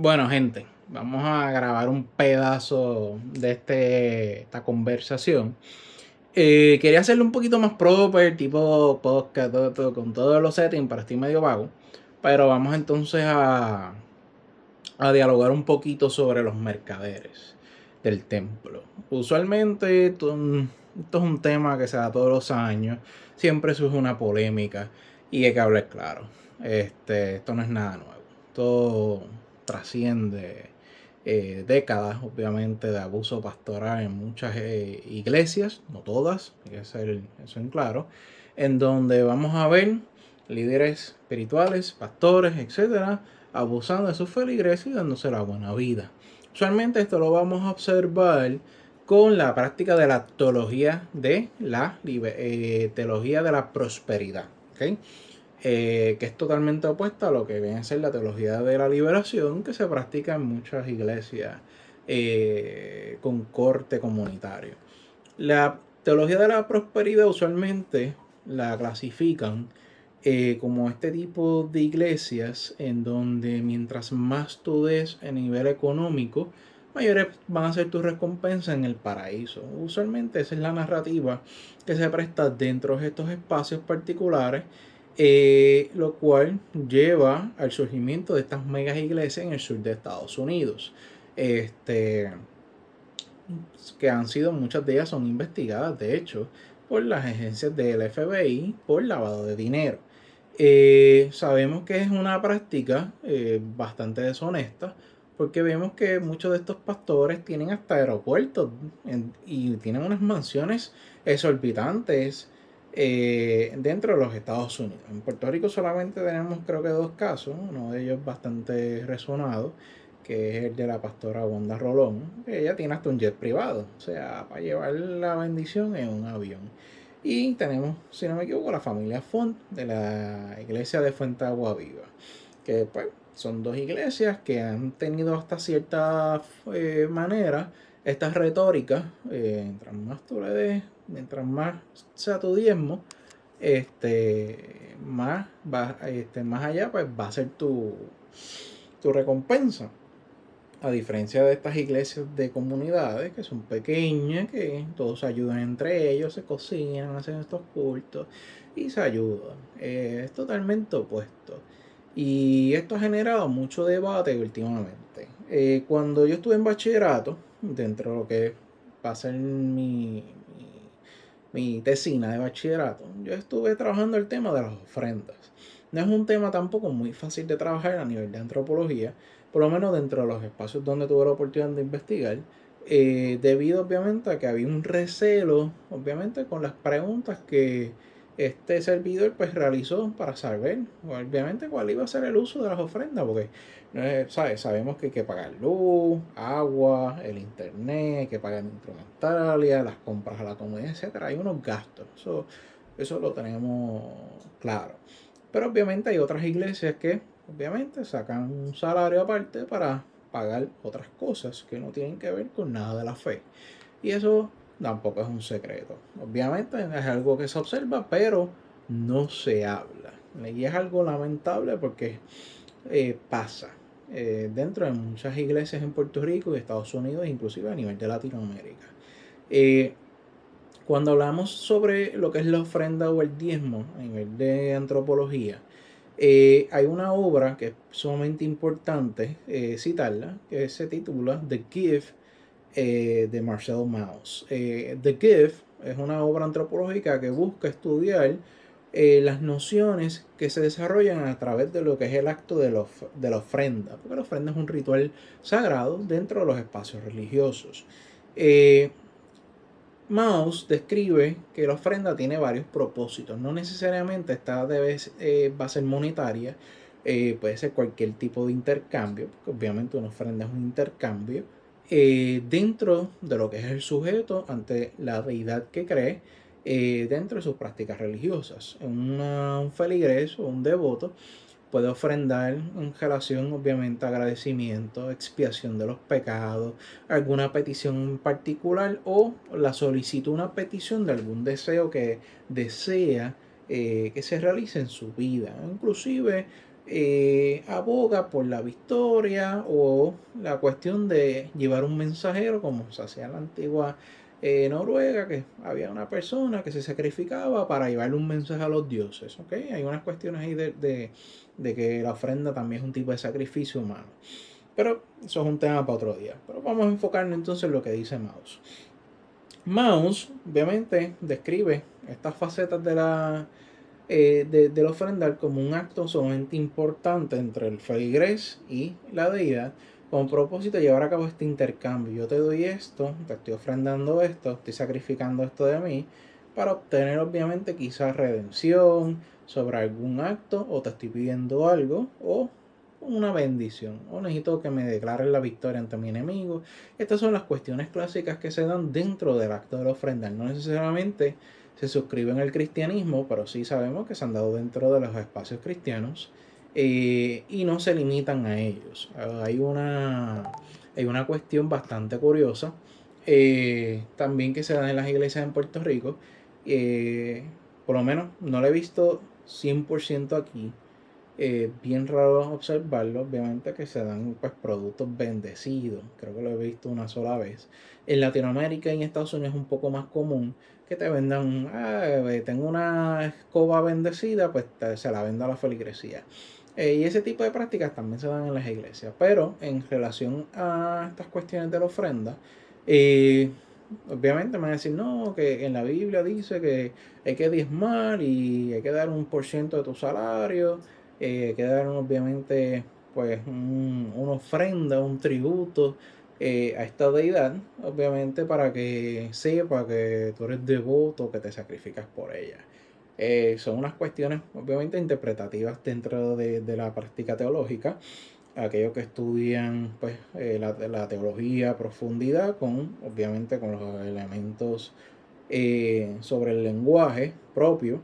Bueno, gente, vamos a grabar un pedazo de esta conversación. Quería hacerlo un poquito más proper, tipo podcast, todo, con todos los settings, pero estoy medio vago. Pero vamos entonces a dialogar un poquito sobre los mercaderes del templo. Usualmente esto es un tema que se da todos los años, siempre surge una polémica y hay que hablar claro. Esto no es nada nuevo, esto trasciende décadas, obviamente, de abuso pastoral en muchas iglesias, no todas, hay que hacer eso en claro, en donde vamos a ver líderes espirituales, pastores, etcétera, abusando de sus feligreses y dándose la buena vida. Usualmente esto lo vamos a observar con la práctica de la teología de la prosperidad, ¿okay? Que es totalmente opuesta a lo que viene a ser la teología de la liberación que se practica en muchas iglesias con corte comunitario. La teología de la prosperidad usualmente la clasifican como este tipo de iglesias en donde mientras más tú des a nivel económico, mayores van a ser tus recompensas en el paraíso. Usualmente esa es la narrativa que se presta dentro de estos espacios particulares, lo cual lleva al surgimiento de estas megas iglesias en el sur de Estados Unidos. Que han sido, muchas de ellas son investigadas, de hecho, por las agencias del FBI por lavado de dinero. Sabemos que es una práctica bastante deshonesta, porque vemos que muchos de estos pastores tienen hasta aeropuertos y tienen unas mansiones exorbitantes dentro de los Estados Unidos. En Puerto Rico solamente tenemos, creo que, dos casos, uno de ellos bastante resonado, que es el de la pastora Wanda Rolón, que ella tiene hasta un jet privado, o sea, para llevar la bendición en un avión. Y tenemos, si no me equivoco, la familia Font de la iglesia de Fuente Agua Viva, que pues son dos iglesias que han tenido hasta cierta manera estas retóricas, mientras más tú le des, mientras más sea tu diezmo, más allá pues va a ser tu recompensa. A diferencia de estas iglesias de comunidades que son pequeñas, que todos se ayudan entre ellos, se cocinan, hacen estos cultos y se ayudan. Es totalmente opuesto. Y esto ha generado mucho debate últimamente. Cuando yo estuve en bachillerato, dentro de lo que va a ser mi tesina de bachillerato, yo estuve trabajando el tema de las ofrendas. No es un tema tampoco muy fácil de trabajar a nivel de antropología, por lo menos dentro de los espacios donde tuve la oportunidad de investigar, debido obviamente a que había un recelo, obviamente con las preguntas que este servidor pues realizó para saber, obviamente, cuál iba a ser el uso de las ofrendas, porque ¿sabes? Sabemos que hay que pagar luz, agua, el internet, hay que pagar instrumentalia, las compras a la comunidad, etcétera. Hay unos gastos, eso lo tenemos claro. Pero obviamente hay otras iglesias que obviamente sacan un salario aparte para pagar otras cosas que no tienen que ver con nada de la fe. Y eso tampoco es un secreto. Obviamente es algo que se observa, pero no se habla. Y es algo lamentable porque pasa dentro de muchas iglesias en Puerto Rico y Estados Unidos, inclusive a nivel de Latinoamérica. Eh, Cuando hablamos sobre lo que es la ofrenda o el diezmo a nivel de antropología, hay una obra que es sumamente importante citarla, que se titula The Gift de Marcel Mauss. The Gift es una obra antropológica que busca estudiar las nociones que se desarrollan a través de lo que es el acto de la ofrenda, porque la ofrenda es un ritual sagrado dentro de los espacios religiosos. Eh, Mauss describe que la ofrenda tiene varios propósitos, no necesariamente va a ser monetaria, puede ser cualquier tipo de intercambio, porque obviamente una ofrenda es un intercambio, dentro de lo que es el sujeto ante la deidad que cree, dentro de sus prácticas religiosas. Un feligres o un devoto puede ofrendar en relación, obviamente, a agradecimiento, expiación de los pecados, alguna petición en particular o la solicitud, una petición de algún deseo que desea que se realice en su vida. Inclusive aboga por la victoria o la cuestión de llevar un mensajero, como se hacía en la antigua Noruega, que había una persona que se sacrificaba para llevarle un mensaje a los dioses. ¿Okay? Hay unas cuestiones ahí de que la ofrenda también es un tipo de sacrificio humano. Pero eso es un tema para otro día. Pero vamos a enfocarnos entonces en lo que dice Maus. Maus, obviamente, describe estas facetas del ofrendar como un acto sumamente importante entre el feligres y la deidad, con propósito de llevar a cabo este intercambio. Yo te doy esto, te estoy ofrendando esto, estoy sacrificando esto de mí, para obtener obviamente quizás redención sobre algún acto, o te estoy pidiendo algo, o una bendición, o necesito que me declares la victoria ante mi enemigo. Estas son las cuestiones clásicas que se dan dentro del acto de ofrendar, no necesariamente se suscriben al cristianismo, pero sí sabemos que se han dado dentro de los espacios cristianos, y no se limitan a ellos. Hay una cuestión bastante curiosa también que se da en las iglesias en Puerto Rico. Por lo menos no lo he visto 100% aquí. Bien raro observarlo, obviamente, que se dan pues productos bendecidos. Creo que lo he visto una sola vez. En Latinoamérica y en Estados Unidos es un poco más común que te vendan, tengo una escoba bendecida, pues se la vendo a la feligresía. Y ese tipo de prácticas también se dan en las iglesias. Pero en relación a estas cuestiones de la ofrenda, obviamente me van a decir, no, que en la Biblia dice que hay que diezmar y hay que dar 1% de tu salario, hay que dar obviamente pues una ofrenda, un tributo a esta deidad, obviamente para que sepa que tú eres devoto, que te sacrificas por ella. Son unas cuestiones obviamente interpretativas dentro de la práctica teológica. Aquellos que estudian pues, la teología a profundidad, obviamente con los elementos sobre el lenguaje propio,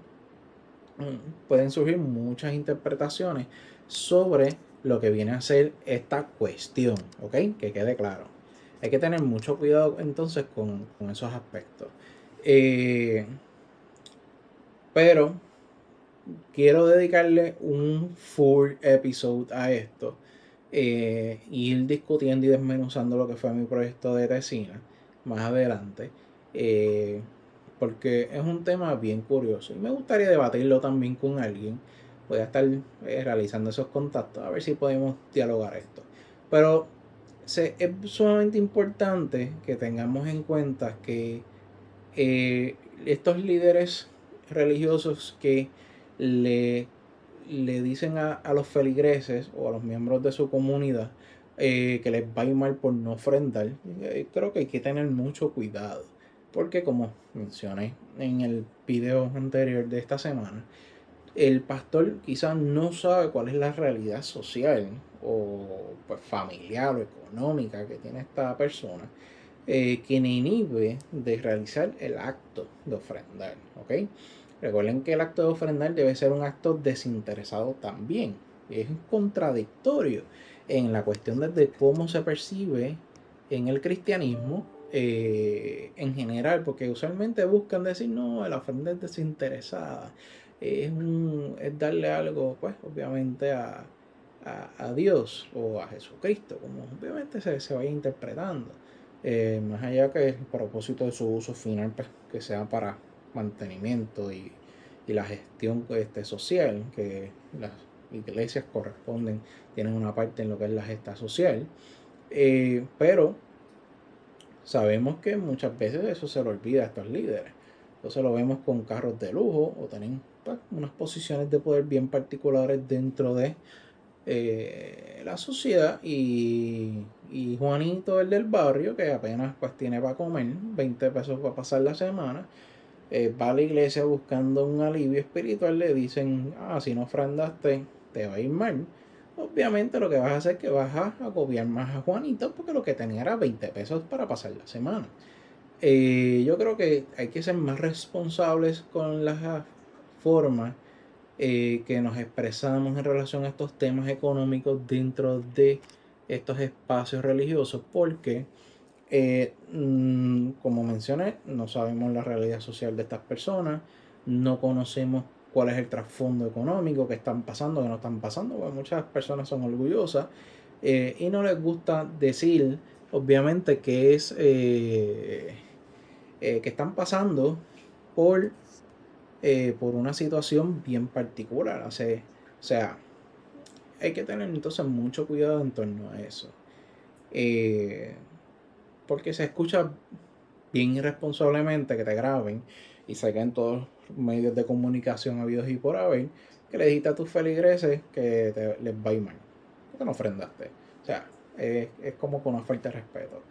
pueden surgir muchas interpretaciones sobre lo que viene a ser esta cuestión, ¿ok? Que quede claro. Hay que tener mucho cuidado entonces con esos aspectos. Pero quiero dedicarle un full episode a esto. Ir discutiendo y desmenuzando lo que fue mi proyecto de tesina más adelante. Porque es un tema bien curioso y me gustaría debatirlo también con alguien. Voy a estar realizando esos contactos a ver si podemos dialogar esto. Pero es sumamente importante que tengamos en cuenta que estos líderes religiosos que le, le dicen a los feligreses o a los miembros de su comunidad que les va a ir mal por no ofrendar, creo que hay que tener mucho cuidado. Porque como mencioné en el video anterior de esta semana, el pastor quizás no sabe cuál es la realidad social o pues, familiar o económica que tiene esta persona, que le inhibe de realizar el acto de ofrendar. ¿Ok? Recuerden que el acto de ofrendar debe ser un acto desinteresado también. Es contradictorio en la cuestión de cómo se percibe en el cristianismo en general, porque usualmente buscan decir, no, la ofrenda es desinteresada. Es darle algo, pues, obviamente a Dios o a Jesucristo, como obviamente se vaya interpretando. Más allá que el propósito de su uso final, pues, que sea para mantenimiento y la gestión social, que las iglesias corresponden, tienen una parte en lo que es la gesta social, pero sabemos que muchas veces eso se lo olvida a estos líderes. Entonces lo vemos con carros de lujo o tienen pues, unas posiciones de poder bien particulares dentro de la sociedad, y Juanito, el del barrio, que apenas pues tiene para comer, 20 pesos para pasar la semana, va a la iglesia buscando un alivio espiritual, le dicen, si no ofrendaste, te va a ir mal. Obviamente lo que vas a hacer es que vas a agobiar más a Juanito, porque lo que tenía era 20 pesos para pasar la semana. Yo creo que hay que ser más responsables con las formas que nos expresamos en relación a estos temas económicos dentro de estos espacios religiosos, porque como mencioné, no sabemos la realidad social de estas personas, no conocemos cuál es el trasfondo económico, qué están pasando, qué no están pasando, porque muchas personas son orgullosas y no les gusta decir, obviamente, que están pasando por, por una situación bien particular. O sea, hay que tener entonces mucho cuidado en torno a eso. Eh, Porque se escucha bien irresponsablemente que te graben y saquen todos los medios de comunicación habidos y por haber, que le dijiste a tus feligreses que les va a ir mal, porque no ofrendaste. O sea, es como con una falta de respeto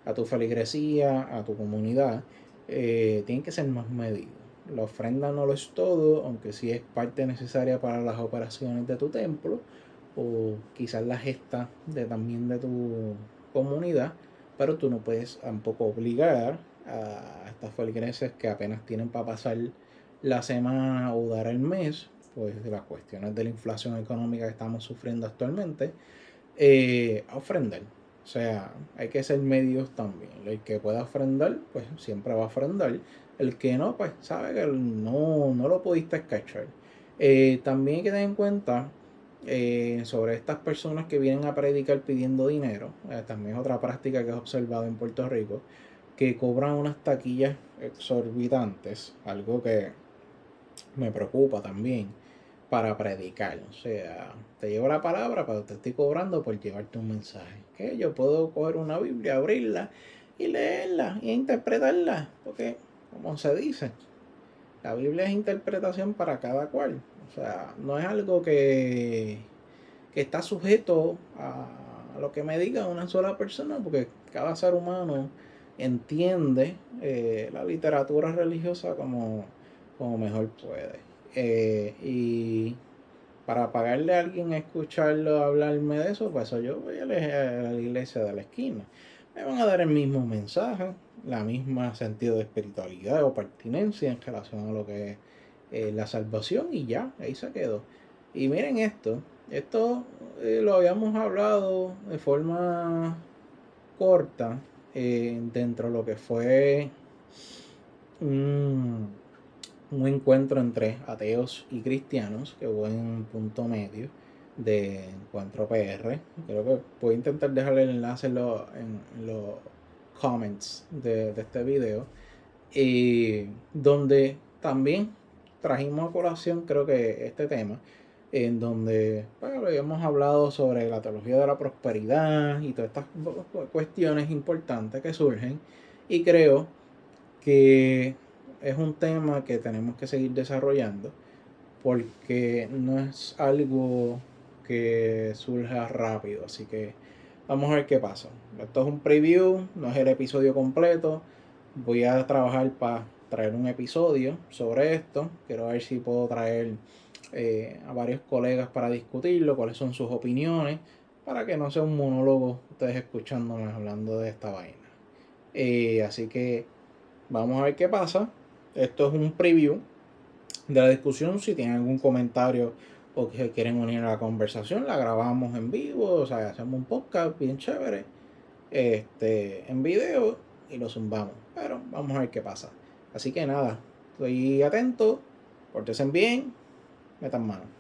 a tu feligresía, a tu comunidad. Tienen que ser más medidos. La ofrenda no lo es todo, aunque sí es parte necesaria para las operaciones de tu templo o quizás la gesta también de tu comunidad, pero tú no puedes tampoco obligar a estas feligreses que apenas tienen para pasar la semana o dar el mes, pues de las cuestiones de la inflación económica que estamos sufriendo actualmente, a ofrendar. O sea, hay que ser medios también. El que pueda ofrendar, pues siempre va a ofrendar. El que no, pues sabe que no lo pudiste cachar. También hay que tener en cuenta sobre estas personas que vienen a predicar pidiendo dinero. También es otra práctica que he observado en Puerto Rico, que cobran unas taquillas exorbitantes, algo que me preocupa también, para predicar. O sea, te llevo la palabra, pero te estoy cobrando por llevarte un mensaje. Que yo puedo coger una Biblia, abrirla y leerla y interpretarla, porque, como se dice, la Biblia es interpretación para cada cual. O sea, no es algo que está sujeto a lo que me diga una sola persona, porque cada ser humano entiende la literatura religiosa como mejor puede. Y para pagarle a alguien a escucharlo hablarme de eso, pues yo voy a la iglesia de la esquina. Me van a dar el mismo mensaje, la misma sentido de espiritualidad o pertinencia en relación a lo que es la salvación y ya, ahí se quedó. Y miren esto lo habíamos hablado de forma corta dentro de lo que fue un, un encuentro entre ateos y cristianos que hubo en un punto medio de Encuentro PR. Creo que voy a intentar dejar el enlace en los comments de este video. Y donde también trajimos a colación, creo que este tema, en donde habíamos hablado sobre la teología de la prosperidad y todas estas cuestiones importantes que surgen. Y creo que es un tema que tenemos que seguir desarrollando porque no es algo que surja rápido. Así que vamos a ver qué pasa. Esto es un preview, no es el episodio completo. Voy a trabajar para traer un episodio sobre esto. Quiero ver si puedo traer a varios colegas para discutirlo, cuáles son sus opiniones, para que no sea un monólogo ustedes escuchándome hablando de esta vaina. Así que vamos a ver qué pasa. Esto es un preview de la discusión. Si tienen algún comentario o que quieren unir a la conversación, la grabamos en vivo, o sea, hacemos un podcast bien chévere en video y lo zumbamos. Pero vamos a ver qué pasa. Así que nada, estoy atento, pórtense bien, metan mano.